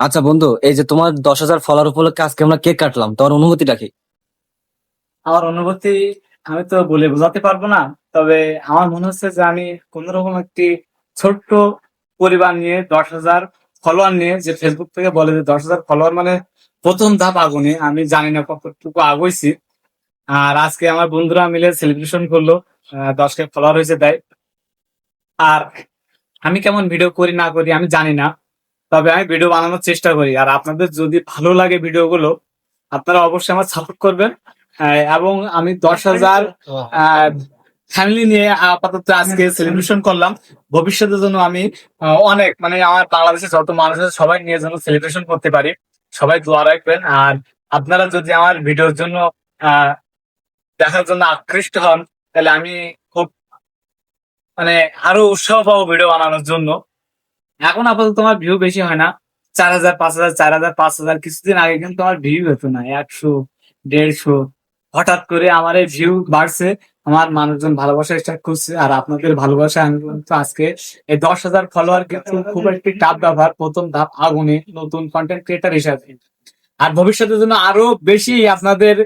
আচ্ছা বন্ধু, এই যে তোমার 10,000 ফলোয়ার উপলক্ষে আজকে আমরা কেক কাটলাম, তোমার অনুভূতিটা কি? আমার অনুভূতি আমি তো বলে বোঝাতে পারবো না। তবে আমার মনে হচ্ছে যে আমি কোনোরকম একটি ছোট্ট পরিবার নিয়ে 10,000 ফলোয়ার নিয়ে, যে ফেসবুক থেকে বলে যে 10,000 ফলোয়ার মানে প্রথম ধাপ আগুনে, আমি জানি না কতটুকু আগুইছি। আর আজকে আমার বন্ধুরা মিলে সেলিব্রেশন করলো, 10K ফলোয়ার হয়েছে তাই। আর আমি কেমন ভিডিও করি না করি আমি জানি না, তবে আমি ভিডিও বানানোর চেষ্টা করি। আর আপনাদের যদি ভালো লাগে ভিডিওগুলো, আপনারা অবশ্যই আমার সাপোর্ট করবেন। এবং আমি 10,000 ফ্যামিলি নিয়ে আপাতত আজকে সেলিব্রেশন করলাম। ভবিষ্যতের জন্য আমি অনেক, মানে আমার বাংলাদেশের যত মানুষ আছে সবাই নিয়ে যেন সেলিব্রেশন করতে পারি। সবাই দোয়া রাখবেন। আর আপনারা যদি আমার ভিডিওর জন্য আহ দেখার জন্য আকৃষ্ট হন, তাহলে আমি খুব, মানে আরো উৎসাহ পাবো ভিডিও বানানোর জন্য। এখন আপাতত তোমার ভিউ বেশি হয় না, 4,000 5,000 4,000 5,000। কিছুদিন আগে কিন্তু আমার ভিউ হতো না 100 150। হঠাৎ করে আমার এই ভিউ বাড়ছে, আমার মানুষজন ভালোবাসা স্টার্ট করছে। আর আপনাদের ভালোবাসা আমি কিন্তু আজকে এই 10,000 ফলোয়ার কিন্তু খুব একটি টাফ ব্যাপার, প্রথম ধাপ আগুনে নতুন কন্টেন্ট ক্রিয়েটার হিসাবে। আর ভবিষ্যতের জন্য আরো বেশি আপনাদের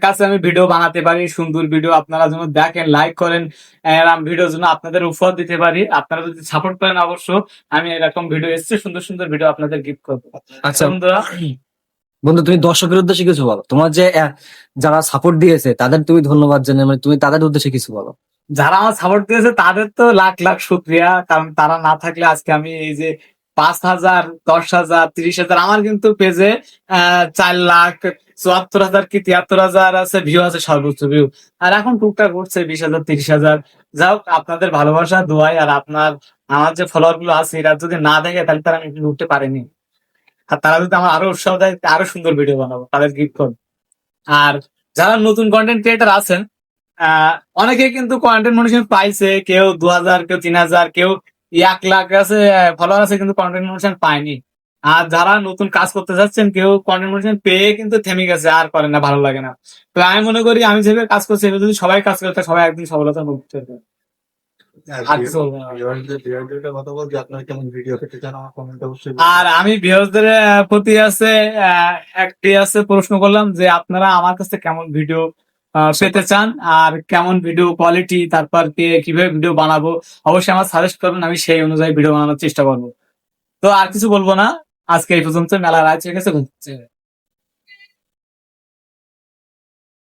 কাছে আমি ভিডিও বানাতে পারি, সুন্দর ভিডিও আপনারা যেন দেখেন, লাইক করেন। এরকম ভিডিওর জন্য আপনাদের উপহার দিতে পারি, আপনারা যদি সাপোর্ট করেন অবশ্য আমি এরকম ভিডিও এসছে, সুন্দর সুন্দর ভিডিও আপনাদের গিফট করবো। আচ্ছা বন্ধুরা, বন্ধু, তুমি দর্শকের উদ্দেশ্যে কিছু বলো। তোমার যে যারা সাপোর্ট দিয়েছে তাদের তুমি ধন্যবাদ জানাই, মানে তুমি তাদের উদ্দেশ্যে কিছু বলো। যারা আমার সাপোর্ট দিয়েছে তাদের তো লাখ লাখ শুক্রিয়া, কারণ তারা না থাকলে আজকে আমি এই যে 5,000 10,000 30,000, আমার কিন্তু পেজে 4,74,000 কি 73,000 আছে ভিউ, আছে সর্বোচ্চ ভিউ। আর এখন টুকটাক উঠছে 20,000 30,000। যাই হোক, আপনাদের ভালোবাসা দোয়াই। আর আমার যে ফলোয়ার গুলো আছে এরা যদি না দেখে তাহলে তারা আমি উঠতে পারিনি। আর তারা যদি আমার আরো উৎসাহ দেয় আরো সুন্দর ভিডিও বানাবো, তাদের গিফট করবো। আর যারা নতুন কন্টেন্ট ক্রিয়েটার আছেন, আহ অনেকে কিন্তু কন্টেন্ট মনিটাইজেশন পাইছে, কেউ 2,000, কেউ 3,000, কেউ 1 লাখ আছে ফলোয়ার আছে, কিন্তু কন্টেন্ট মনিটাইজেশন পায়নি। আর যারা নতুন কাজ করতে যাচ্ছেন, কেউ কন্টেন্ট মনিটাইজেশন পেয়ে কিন্তু থেমে গেছে, আর করে না, ভালো লাগে না। তো আমি মনে করি আমি যেভাবে কাজ করছি এভাবে যদি সবাই কাজ করে, তাহলে সবাই একদিন সফলতার মুখ দেখবে। আর কিছু বলবো না। কথা বলছি, আপনার কেমন ভিডিও পেতে চান আমার কমেন্ট অবশ্যই আর আমি ভিউয়ারদের প্রতি আছে একটি আছে প্রশ্ন করলাম যে আপনারা আমার কাছে কেমন ভিডিও পেতে চান, আর কেমন ভিডিও কোয়ালিটি, তারপর কিভাবে ভিডিও বানাবো অবশ্যই আমার সাজেস্ট করবেন, আমি সেই অনুযায়ী ভিডিও বানানোর চেষ্টা করবো। তো আর কিছু বলবো না, আজকে এই পর্যন্ত। মেলা রাত হয়ে গেছে, ঘুমছে।